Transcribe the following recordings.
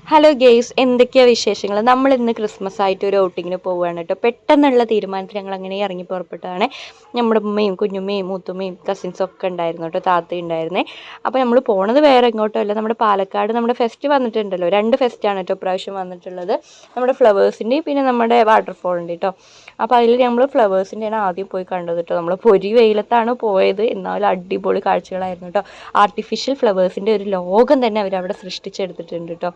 Hello guys, എന്തൊക്കെയാണ് വിശേഷങ്ങൾ? നമ്മൾ ഇന്ന് ക്രിസ്മസ് ആയിട്ട് ഒരു ഔട്ടിങ്ങിന് പോവുകയാണ് കേട്ടോ. പെട്ടെന്നുള്ള തീരുമാനത്തിൽ ഞങ്ങൾ അങ്ങനെ ഇറങ്ങി പുറപ്പെട്ടതാണ്. നമ്മുടെ ഉമ്മയും കുഞ്ഞുമ്മയും മൂത്തുമ്മയും കസിൻസും ഒക്കെ ഉണ്ടായിരുന്നു കേട്ടോ, താത്തയും ഉണ്ടായിരുന്നേ. അപ്പോൾ നമ്മൾ പോണത് വേറെ എങ്ങോട്ടും അല്ല, നമ്മുടെ പാലക്കാട് നമ്മുടെ ഫെസ്റ്റ് വന്നിട്ടുണ്ടല്ലോ. 2 ഫെസ്റ്റാണ് കേട്ടോ പ്രാവശ്യം വന്നിട്ടുള്ളത്. നമ്മുടെ ഫ്ലവേഴ്സിൻ്റെയും പിന്നെ നമ്മുടെ വാട്ടർഫോളിൻ്റെ കേട്ടോ. അപ്പോൾ അതിൽ നമ്മൾ ഫ്ലവേഴ്സിൻ്റെയാണ് ആദ്യം പോയി കണ്ടത് കേട്ടോ. നമ്മൾ പൊരി വെയിലത്താണ് പോയത്, എന്നാലും അടിപൊളി കാഴ്ചകളായിരുന്നു കേട്ടോ. ആർട്ടിഫിഷ്യൽ ഫ്ലവേഴ്സിൻ്റെ ഒരു ലോകം തന്നെ അവരവിടെ സൃഷ്ടിച്ചെടുത്തിട്ടുണ്ട് കേട്ടോ.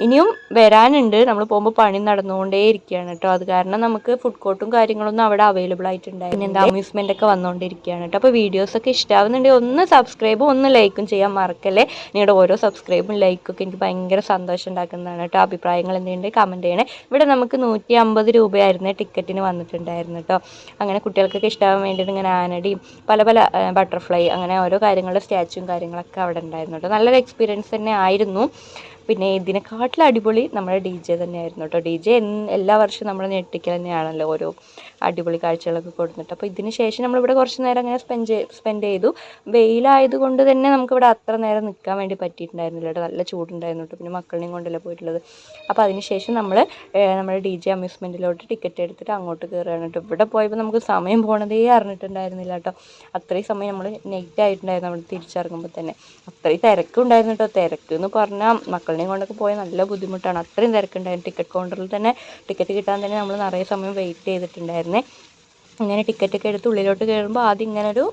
ഇനിയും വരാനുണ്ട്. നമ്മൾ പോകുമ്പോൾ പണി നടന്നുകൊണ്ടേ ഇരിക്കുകയാണ് കേട്ടോ. അത് കാരണം നമുക്ക് ഫുഡ് കോർട്ടും കാര്യങ്ങളൊന്നും അവിടെ അവൈലബിൾ ആയിട്ടുണ്ടായിരുന്നു. പിന്നെ എന്താ അമ്യൂസ്മെൻ്റ് ഒക്കെ വന്നുകൊണ്ടിരിക്കുകയാണ് കേട്ടോ. അപ്പോൾ വീഡിയോസൊക്കെ ഇഷ്ടമാവുന്നുണ്ടെങ്കിൽ ഒന്ന് സബ്സ്ക്രൈബും ഒന്ന് ലൈക്കും ചെയ്യാൻ മറക്കല്ലേ. നിങ്ങളുടെ ഓരോ സബ്സ്ക്രൈബും ലൈക്കൊക്കെ എനിക്ക് ഭയങ്കര സന്തോഷം ഉണ്ടാക്കുന്നതാണ് കേട്ടോ. അഭിപ്രായങ്ങൾ എന്തെങ്കിലും കമൻറ്റ് ചെയ്യണേ. ഇവിടെ നമുക്ക് 150 രൂപയായിരുന്നു ടിക്കറ്റിന് വന്നിട്ടുണ്ടായിരുന്നു കേട്ടോ. അങ്ങനെ കുട്ടികൾക്കൊക്കെ ഇഷ്ടമാവാൻ വേണ്ടിയിട്ട് ഇങ്ങനെ ആനടിയും പല പല ബട്ടർഫ്ലൈ അങ്ങനെ ഓരോ കാര്യങ്ങളുടെ സ്റ്റാച്ചുവും കാര്യങ്ങളൊക്കെ അവിടെ ഉണ്ടായിരുന്നു കേട്ടോ. നല്ലൊരു എക്സ്പീരിയൻസ് തന്നെ ആയിരുന്നു. പിന്നെ ഇതിനെക്കാട്ടിലും അടിപൊളി നമ്മുടെ DJ തന്നെയായിരുന്നു കേട്ടോ. DJ എല്ലാ വർഷവും നമ്മൾ ഞെട്ടിക്കൽ തന്നെയാണല്ലോ, ഓരോ അടിപൊളി കാഴ്ചകളൊക്കെ കൊടുത്തിട്ട്. അപ്പോൾ ഇതിന് ശേഷം നമ്മളിവിടെ കുറച്ച് നേരം അങ്ങനെ സ്പെൻഡ് ചെയ്തു. വെയിലായതുകൊണ്ട് തന്നെ നമുക്കിവിടെ അത്ര നേരം നിൽക്കാൻ വേണ്ടി പറ്റിയിട്ടുണ്ടായിരുന്നില്ല കേട്ടോ. നല്ല ചൂടുണ്ടായിരുന്നു കേട്ടോ. പിന്നെ മക്കളെയും കൊണ്ടല്ലേ പോയിട്ടുള്ളത്. അപ്പോൾ അതിന് ശേഷം നമ്മൾ നമ്മുടെ DJ അമ്യൂസ്മെൻറ്റിലോട്ട് ടിക്കറ്റ് എടുത്തിട്ട് അങ്ങോട്ട് കയറുകയാണ് കേട്ടോ. ഇവിടെ പോയപ്പോൾ നമുക്ക് സമയം പോണതേ അറിഞ്ഞിട്ടുണ്ടായിരുന്നില്ല കേട്ടോ. അത്രയും സമയം നമ്മൾ നെറ്റ് ആയിട്ടുണ്ടായിരുന്നു അവിടെ തിരിച്ചിറങ്ങുമ്പോൾ തന്നെ. അത്രയും തിരക്കുണ്ടായിരുന്നു കേട്ടോ. തിരക്ക് എന്ന് പറഞ്ഞാൽ മക്കളെയും കൊണ്ടൊക്കെ പോയാൽ നല്ല ബുദ്ധിമുട്ടാണ്. അത്രയും തിരക്കുണ്ടായിരുന്നു. ടിക്കറ്റ് കൗണ്ടറിൽ തന്നെ ടിക്കറ്റ് കിട്ടാൻ തന്നെ നമ്മൾ നിറയെ സമയം വെയിറ്റ് ചെയ്തിട്ടുണ്ടായിരുന്നേ. ഇങ്ങനെ ടിക്കറ്റൊക്കെ എടുത്ത് ഉള്ളിലോട്ട് കയറുമ്പോൾ ആദ്യം ഇങ്ങനൊരു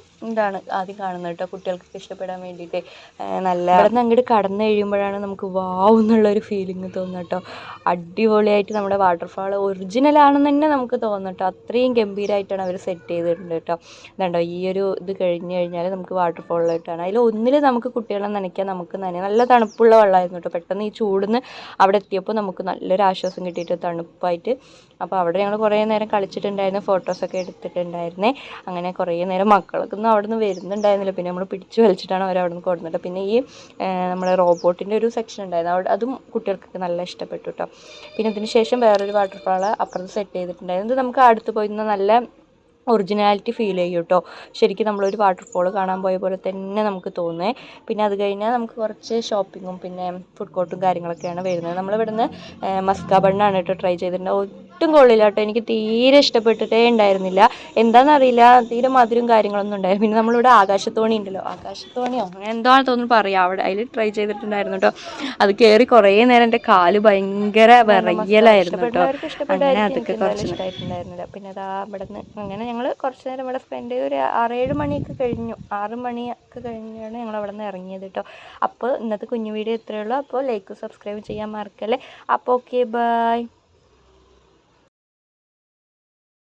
ആദ്യം കാണുന്നത് കേട്ടോ, കുട്ടികൾക്കൊക്കെ ഇഷ്ടപ്പെടാൻ വേണ്ടിയിട്ട്. നല്ല അവിടെ നിന്ന് അങ്ങോട്ട് കടന്നു കഴിയുമ്പോഴാണ് നമുക്ക് വാവ് എന്നുള്ളൊരു ഫീലിംഗ് തോന്നുക കേട്ടോ. അടിപൊളിയായിട്ട് നമ്മുടെ വാട്ടർഫാൾ ഒറിജിനലാണെന്ന് തന്നെ നമുക്ക് തോന്നും കേട്ടോ. അത്രയും ഗംഭീരമായിട്ടാണ് അവർ സെറ്റ് ചെയ്തിട്ടുണ്ട് കേട്ടോ. ഇതുണ്ടോ, ഈ ഒരു ഇത് കഴിഞ്ഞ് കഴിഞ്ഞാൽ നമുക്ക് വാട്ടർഫാളിലോട്ടാണ്. അതിൽ ഒന്നിൽ നമുക്ക് കുട്ടികളെ നനയ്ക്കാൻ, നമുക്ക് നനയാം. നല്ല തണുപ്പുള്ള വെള്ളമായിരുന്നു കേട്ടോ. പെട്ടെന്ന് ഈ ചൂടിന്ന് അവിടെ എത്തിയപ്പോൾ നമുക്ക് നല്ലൊരു ആശ്വാസം കിട്ടിയിട്ട് തണുപ്പായിട്ട്. അപ്പോൾ അവിടെ ഞങ്ങൾ കുറേ നേരം കളിച്ചിട്ടുണ്ടായിരുന്നു, ഫോട്ടോസൊക്കെ എടുത്തിട്ടുണ്ടായിരുന്നേ. അങ്ങനെ കുറേ നേരം മക്കളൊക്കെ ഒന്നും അവിടെ നിന്ന് വരുന്നുണ്ടായിരുന്നില്ല. പിന്നെ നമ്മൾ പിടിച്ച് വലിച്ചിട്ടാണ് അവർ അവിടെ നിന്ന് കൊടുത്തിട്ട്. പിന്നെ ഈ നമ്മുടെ റോബോട്ടിൻ്റെ ഒരു സെക്ഷൻ ഉണ്ടായിരുന്നു, അവിടെ അതും കുട്ടികൾക്കൊക്കെ നല്ല ഇഷ്ടപ്പെട്ടു കേട്ടോ. പിന്നെ ഇതിന് ശേഷം വേറൊരു വാട്ടർഫാൾ അപ്പുറത്ത് സെറ്റ് ചെയ്തിട്ടുണ്ടായിരുന്നു. ഇത് നമുക്ക് അടുത്ത് പോയിരുന്ന നല്ല ഒറിജിനാലിറ്റി ഫീൽ ചെയ്യും കേട്ടോ. ശരിക്കും നമ്മളൊരു വാട്ടർഫോൾ കാണാൻ പോയ പോലെ തന്നെ നമുക്ക് തോന്നുന്നത്. പിന്നെ അത് കഴിഞ്ഞാൽ നമുക്ക് കുറച്ച് ഷോപ്പിങ്ങും പിന്നെ ഫുഡ് കോർട്ടും കാര്യങ്ങളൊക്കെയാണ് വരുന്നത്. നമ്മളിവിടുന്ന് മസ്ക ബണ്ണാണ് കേട്ടോ ട്രൈ ചെയ്തിട്ടുണ്ട്. ഒട്ടും കൊള്ളില്ല കേട്ടോ. എനിക്ക് തീരെ ഇഷ്ടപ്പെട്ടിട്ടേ ഉണ്ടായിരുന്നില്ല. എന്താണെന്നറിയില്ല, തീരെ മധുരം കാര്യങ്ങളൊന്നും ഉണ്ടായിരുന്നു. പിന്നെ നമ്മളിവിടെ ആകാശത്തോണി ഉണ്ടല്ലോ, ആകാശത്തോണിയോ അങ്ങനെ എന്താണെന്ന് തോന്നുന്നു പറയാം, അവിടെ അതിൽ ട്രൈ ചെയ്തിട്ടുണ്ടായിരുന്നു കേട്ടോ. അത് കയറി കുറേ നേരം എൻ്റെ കാല് ഭയങ്കര വിറയലായിരുന്നു കേട്ടോ. അങ്ങനെ അതൊക്കെ കുറച്ച് ഇഷ്ടമായിട്ടുണ്ടായിരുന്നില്ല. പിന്നെ അതാ ഇവിടെ നിന്ന് അങ്ങനെ ഞങ്ങൾ കുറച്ച് നേരം ഇവിടെ സ്പെൻഡ് ചെയ്ത് ഒരു 6-7 മണിയൊക്കെ കഴിഞ്ഞു. 6 മണിയൊക്കെ കഴിഞ്ഞാണ് ഞങ്ങൾ അവിടെ നിന്ന് ഇറങ്ങിയത് കേട്ടോ. അപ്പോൾ ഇന്നത്തെ കുഞ്ഞു വീഡിയോ ഇത്രയേ ഉള്ളൂ. അപ്പോൾ ലൈക്ക് സബ്സ്ക്രൈബ് ചെയ്യാൻ മറക്കല്ലേ. അപ്പോൾ ഓക്കെ, ബൈ.